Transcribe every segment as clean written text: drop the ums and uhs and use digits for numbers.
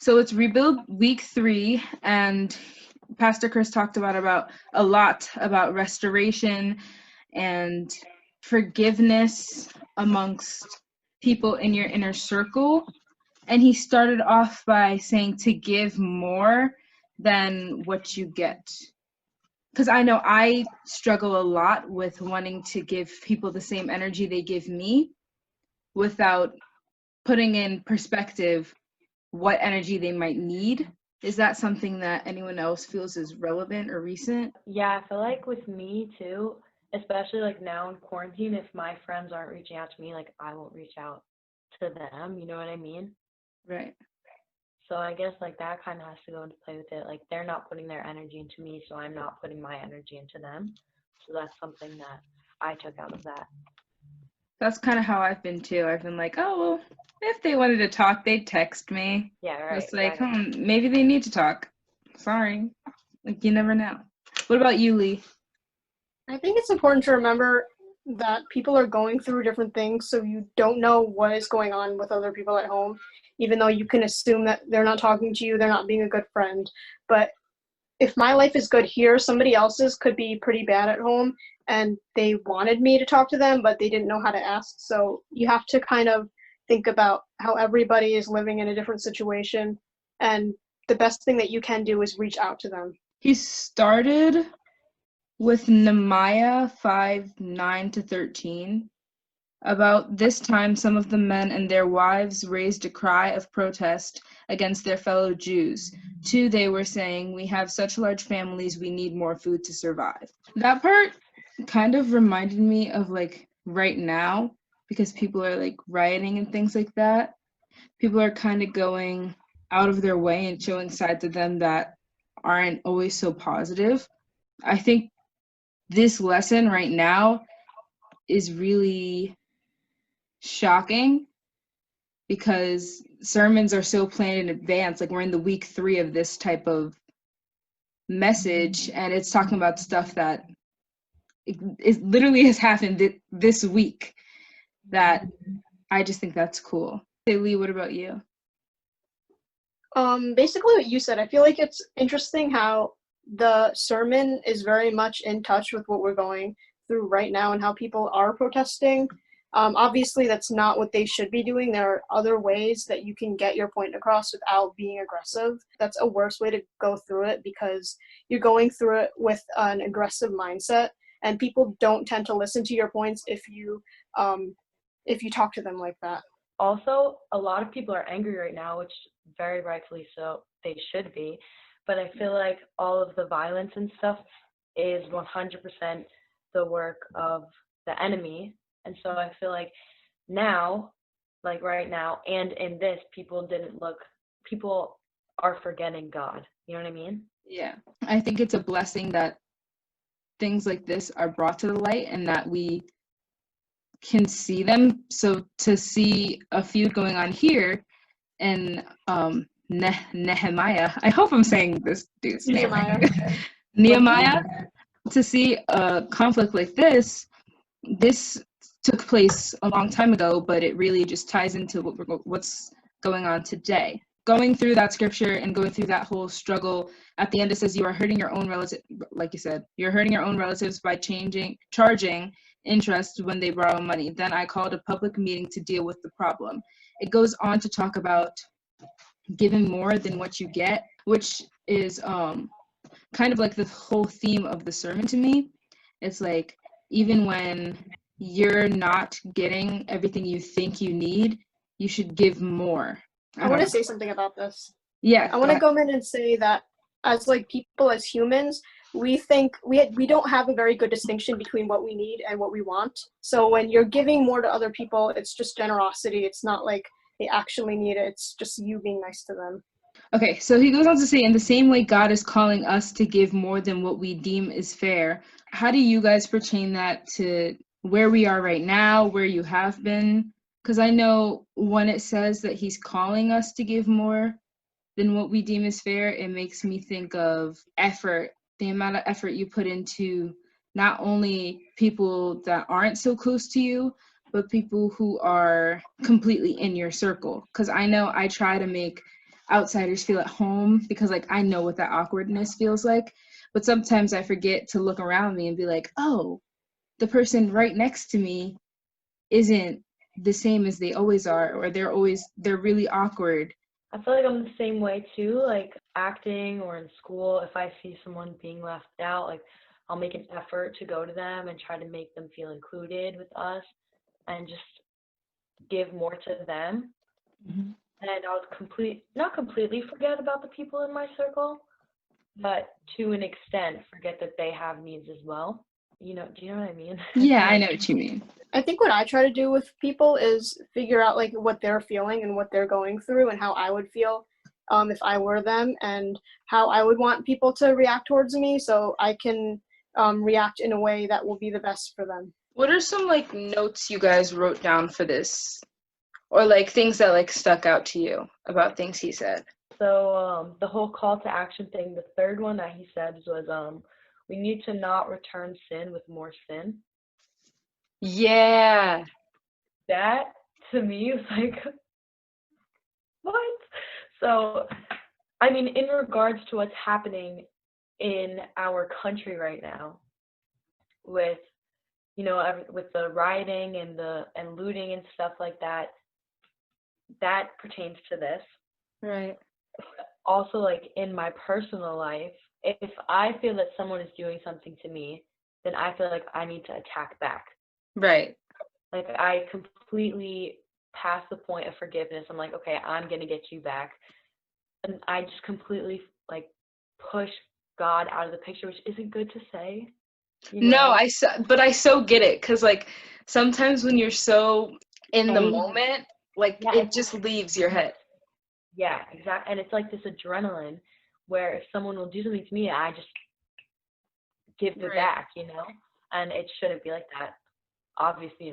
So it's Rebuild Week 3, and Pastor Chris talked about a lot about restoration and forgiveness amongst people in your inner circle. And he started off by saying to give more than what you get. Because I know I struggle a lot with wanting to give people the same energy they give me without putting in perspective what energy they might need. Is that something that anyone else feels is relevant or recent? Yeah, I feel like with me too, especially like now in quarantine, if my friends aren't reaching out to me, like I won't reach out to them, you know what I mean? Right. So I guess like that kind of has to go into play with it. Like they're not putting their energy into me, so I'm not putting my energy into them. So that's something that I took out of that. That's kind of how I've been too. I've been like, oh, well, if they wanted to talk, they'd text me. Yeah, right, It's like, exactly. maybe they need to talk. Sorry. Like, you never know. What about you, Lee? I think it's important to remember that people are going through different things, so you don't know what is going on with other people at home, even though you can assume that they're not talking to you, they're not being a good friend. But if my life is good here, somebody else's could be pretty bad at home, and they wanted me to talk to them, but they didn't know how to ask. So you have to kind of think about how everybody is living in a different situation, and the best thing that you can do is reach out to them. He started with Nehemiah 5:9-13. About this time, some of the men and their wives raised a cry of protest against their fellow Jews. Too, they were saying, we have such large families, we need more food to survive. That part kind of reminded me of like right now, because people are like rioting and things like that. People are kind of going out of their way and showing sides of them that aren't always so positive. I think this lesson right now is really shocking because sermons are so planned in advance. Like we're in the week 3 of this type of message, and it's talking about stuff that it literally has happened this week. That I just think that's cool. Hey, Lee, what about you? Basically what you said, I feel like it's interesting how the sermon is very much in touch with what we're going through right now and how people are protesting. Obviously, that's not what they should be doing. There are other ways that you can get your point across without being aggressive. That's a worse way to go through it because you're going through it with an aggressive mindset, and people don't tend to listen to your points if you talk to them like that. Also, a lot of people are angry right now, which very rightfully so, they should be. But I feel like all of the violence and stuff is 100% the work of the enemy. And so I feel like now, like right now, and in this, people are forgetting God. You know what I mean? Yeah. I think it's a blessing that things like this are brought to the light and that we can see them. So to see a feud going on here in Nehemiah, I hope I'm saying this dude's name right. Nehemiah, to see a conflict like this took place a long time ago, but it really just ties into what's going on today. Going through that scripture and going through that whole struggle, at the end it says you are hurting your own relatives, like you said, you're hurting your own relatives by charging interest when they borrow money. Then I called a public meeting to deal with the problem. It goes on to talk about giving more than what you get, which is kind of like the whole theme of the sermon to me. It's like, even when you're not getting everything you think you need, you should give more. I want to say something about this. Yeah. I want to go in and say that as like people, as humans, we think we don't have a very good distinction between what we need and what we want. So when you're giving more to other people, it's just generosity. It's not like they actually need it. It's just you being nice to them. Okay, so he goes on to say, in the same way God is calling us to give more than what we deem is fair. How do you guys pertain that to where we are right now, where you have been? Because I know when it says that he's calling us to give more than what we deem is fair, it makes me think of effort, the amount of effort you put into not only people that aren't so close to you, but people who are completely in your circle. Because I know I try to make outsiders feel at home, because like I know what that awkwardness feels like, but sometimes I forget to look around me and be like, oh, the person right next to me isn't the same as they always are, or they're really awkward. I feel like I'm the same way too, like acting or in school, if I see someone being left out, like I'll make an effort to go to them and try to make them feel included with us and just give more to them. Mhm. And I'll not completely forget about the people in my circle, but to an extent forget that they have needs as well. Do you know what I mean? Yeah, I know what you mean. I think what I try to do with people is figure out like what they're feeling and what they're going through and how I would feel if I were them, and how I would want people to react towards me, so I can react in a way that will be the best for them. What are some like notes you guys wrote down for this, or like things that like stuck out to you about things he said? So the whole call to action thing, the third one that he said was we need to not return sin with more sin. Yeah. That to me is like, what? So, I mean, in regards to what's happening in our country right now, with with the rioting and looting and stuff like that, that pertains to this. Right. Also, like in my personal life, if I feel that someone is doing something to me, then I feel like I need to attack back. Right. Like I completely past the point of forgiveness. I'm like, okay, I'm gonna get you back, and I just completely like push God out of the picture, which isn't good to say. No, but I so get it, because like sometimes when you're so in the Angry. moment, like Yeah, it just leaves your head. Yeah, exactly. And it's like this adrenaline where if someone will do something to me, I just give it Right. back, and it shouldn't be like that. Obviously,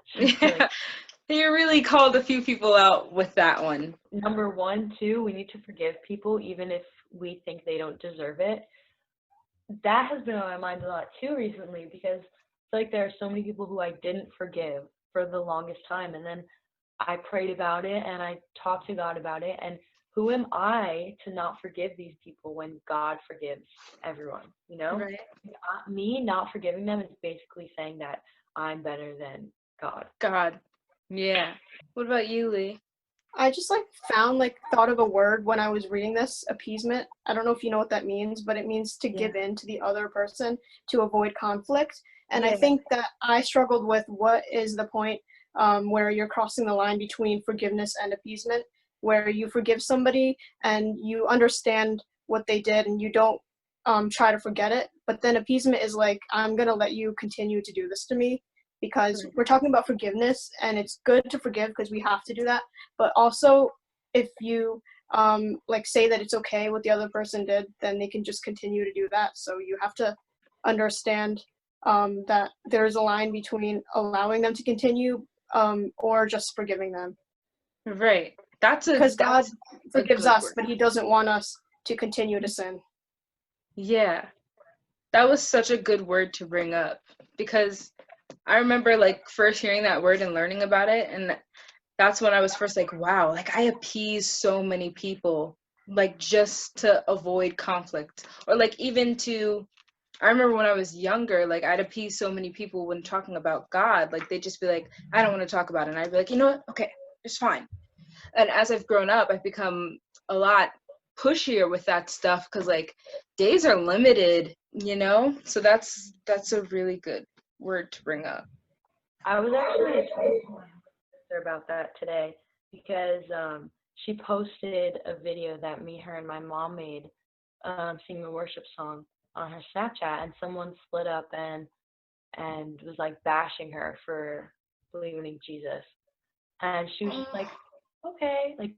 shouldn't be Yeah. like, You really called a few people out with that one. number one, too, we need to forgive people even if we think they don't deserve it. That has been on my mind a lot too recently, because it's like there are so many people who I didn't forgive for the longest time, and then I prayed about it and I talked to God about it, and who am I to not forgive these people when God forgives everyone, Right. Me not forgiving them is basically saying that I'm better than God. God. Yeah. What about you, Lee? I just thought of a word when I was reading this, appeasement. I don't know if you know what that means, but it means to give in to the other person to avoid conflict. And I think that I struggled with what is the point where you're crossing the line between forgiveness and appeasement, where you forgive somebody and you understand what they did and you don't try to forget it. But then appeasement is like, I'm going to let you continue to do this to me, because we're talking about forgiveness, and it's good to forgive because we have to do that. But also, if you say that it's okay what the other person did, then they can just continue to do that. So you have to understand that there's a line between allowing them to continue or just forgiving them. Right. Because God forgives us, word. but He doesn't want us to continue to sin. Yeah. That was such a good word to bring up, because I remember like first hearing that word and learning about it, and that's when I was first like, wow, like I appease so many people, like just to avoid conflict. Or like even I remember when I was younger, like I'd appease so many people when talking about God, like they'd just be like, I don't want to talk about it. And I'd be like, you know what? Okay, it's fine. And as I've grown up, I've become a lot pushier with that stuff, because like days are limited, so that's a really good word to bring up. I was actually talking to my sister about that today, because she posted a video that me, her, and my mom made singing a worship song on her Snapchat, and someone split up and was like bashing her for believing in Jesus. And she was just like, okay, like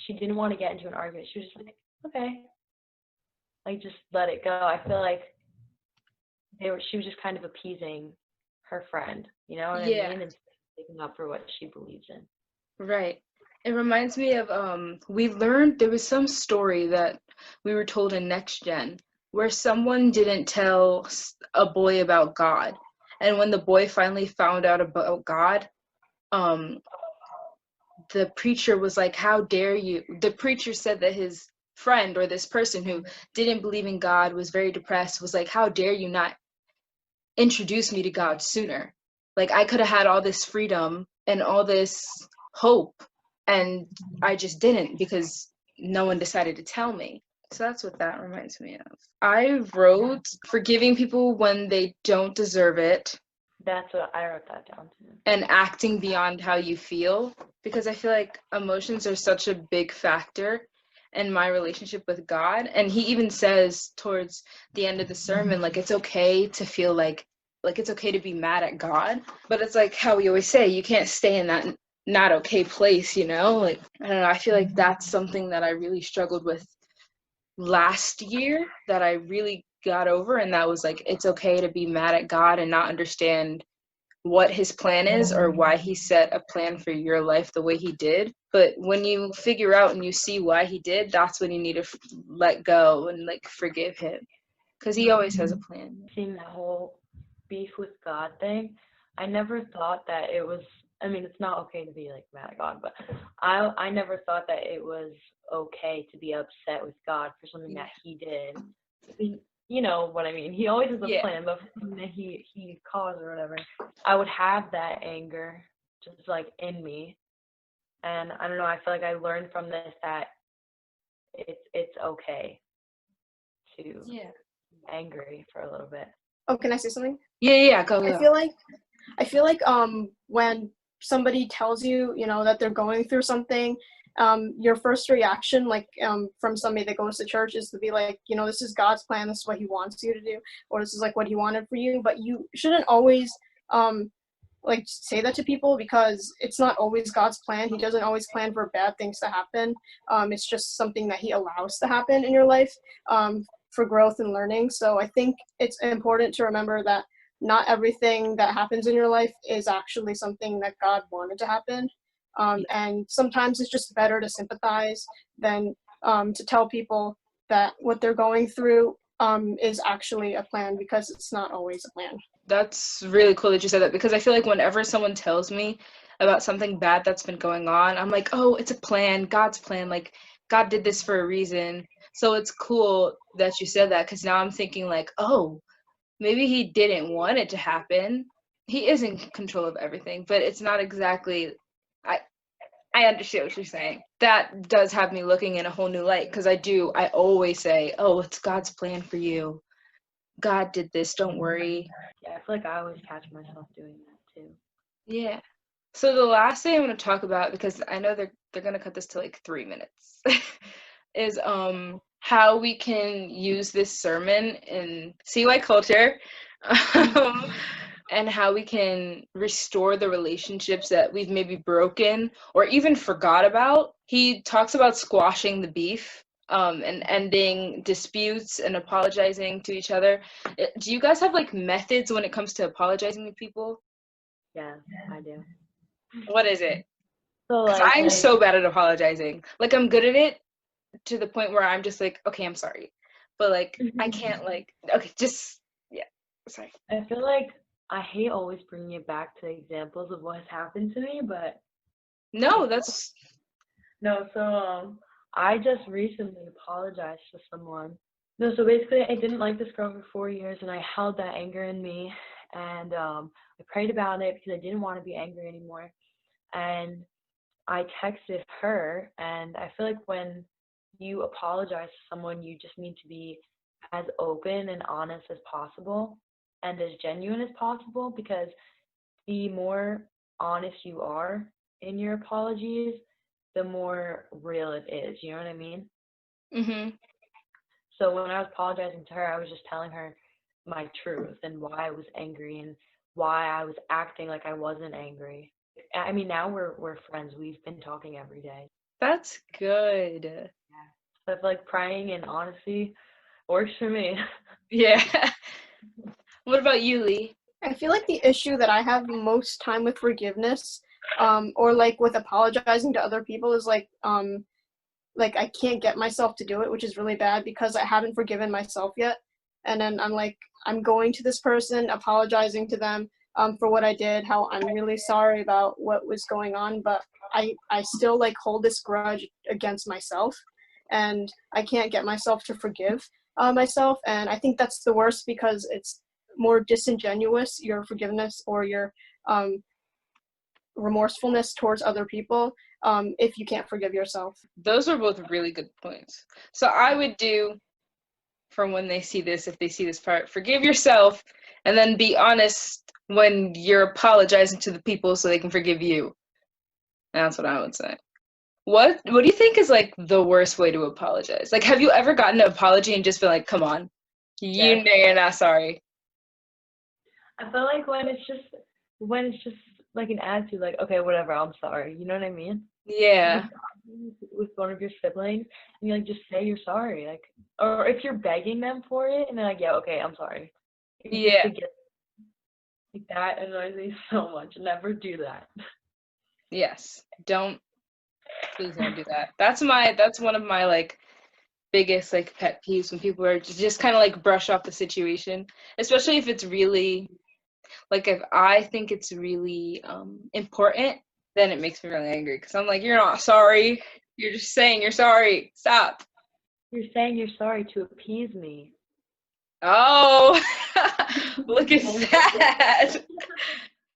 she didn't want to get into an argument. She was just like, okay, like just let it go. I feel like she was just kind of appeasing her friend, you know what I mean? And sticking up for what she believes in. Right. It reminds me of we learned there was some story that we were told in Next Gen where someone didn't tell a boy about God, and when the boy finally found out about God, the preacher was like, how dare you? The preacher said that his friend, or this person who didn't believe in God, was very depressed, was like, how dare you not introduce me to God sooner? Like, I could have had all this freedom and all this hope, and I just didn't, because no one decided to tell me. So that's what that reminds me of. I wrote forgiving people when they don't deserve it, That's what I wrote that down too. and acting beyond how you feel, because I feel like emotions are such a big factor in my relationship with God. And he even says towards the end of the sermon, like, it's okay to feel like it's okay to be mad at God, but it's like how we always say, you can't stay in that not okay place, you know? Like, I don't know, I feel like that's something that I really struggled with last year, that I really got over, and that was like, it's okay to be mad at God and not understand what his plan is, or why he set a plan for your life the way he did. But when you figure out and you see why he did, that's when you need to let go and like forgive him, because he always has a plan. Seeing that whole beef with God thing, I never thought that it was, I mean, it's not okay to be like mad at God, but I never thought that it was okay to be upset with God for something that he did. I mean, you know what I mean? He always has a plan, but for something that he caused or whatever, I would have that anger just like in me. And I don't know, I feel like I learned from this that it's okay to be angry for a little bit. Oh, can I say something? Yeah, go. I feel like when somebody tells you, you know, that they're going through something, your first reaction, like from somebody that goes to church, is to be like, you know, this is God's plan, this is what he wants you to do, or this is like what he wanted for you. But you shouldn't always like say that to people, because it's not always God's plan. He doesn't always plan for bad things to happen. It's just something that he allows to happen in your life for growth and learning. So I think it's important to remember that not everything that happens in your life is actually something that God wanted to happen. And sometimes it's just better to sympathize than to tell people that what they're going through is actually a plan, because it's not always a plan. That's really cool that you said that, because I feel like whenever someone tells me about something bad that's been going on, I'm like, oh, it's a plan, God's plan, like God did this for a reason. So it's cool that you said that, because now I'm thinking like, oh, maybe he didn't want it to happen. He is in control of everything, but it's not exactly, I understand what you're saying. That does have me looking in a whole new light, because I always say, oh, it's God's plan for you. God did this, don't worry. Yeah, I feel like I always catch myself doing that too. Yeah. So the last thing I'm going to talk about, because I know they're going to cut this to like 3 minutes, is how we can use this sermon in CY culture, and how we can restore the relationships that we've maybe broken or even forgot about. He talks about squashing the beef, and ending disputes and apologizing to each other. Do you guys have like methods when it comes to apologizing to people? Yeah, I do. What is it? So Because like I'm so bad at apologizing. Like, I'm good at it to the point where I'm just like, okay, I'm sorry. But like, I can't like, okay, just, yeah, sorry. I feel like I hate always bringing it back to examples of what has happened to me, but No, that's, no. So I just recently apologized to someone. No, so basically I didn't like this girl for 4 years, and I held that anger in me, and I prayed about it because I didn't want to be angry anymore. And I texted her, and I feel like when you apologize to someone, you just need to be as open and honest as possible and as genuine as possible, because the more honest you are in your apologies, the more real it is. You know what I mean? mhm. So when I was apologizing to her, I was just telling her my truth and why I was angry and why I was acting like I wasn't angry. I mean, now we're friends. We've been talking every day. That's good. Yeah. So I feel like praying and honesty works for me. Yeah. What about you, Lee? I feel like the issue that I have most time with forgiveness, or like with apologizing to other people, is like I can't get myself to do it, which is really bad because I haven't forgiven myself yet. And then I'm like, I'm going to this person, apologizing to them, for what I did, how I'm really sorry about what was going on, but I still like hold this grudge against myself, and I can't get myself to forgive myself. And I think that's the worst because it's more disingenuous, your forgiveness or your remorsefulness towards other people, if you can't forgive yourself. Those are both really good points. So I would do, from when they see this, if they see this part, forgive yourself and then be honest when you're apologizing to the people so they can forgive you. That's what I would say. What do you think is like the worst way to apologize? Like, have you ever gotten an apology and just been like, come on, you Yes. know you're not sorry? I feel like when it's just like an attitude, like, okay, whatever, I'm sorry. You know what I mean? Yeah. Like with one of your siblings, and you like just say you're sorry, like, or if you're begging them for it, and they're like, yeah, okay, I'm sorry. You just Yeah. forget. Like that annoys me so much. Never do that. Yes. Please don't do that. That's one of my like biggest like pet peeves, when people are just kind of like brush off the situation, especially if it's really, like, if I think it's really important, then it makes me really angry because I'm like, you're not sorry, you're just saying you're sorry, stop. You're saying you're sorry to appease me. Oh, look at that.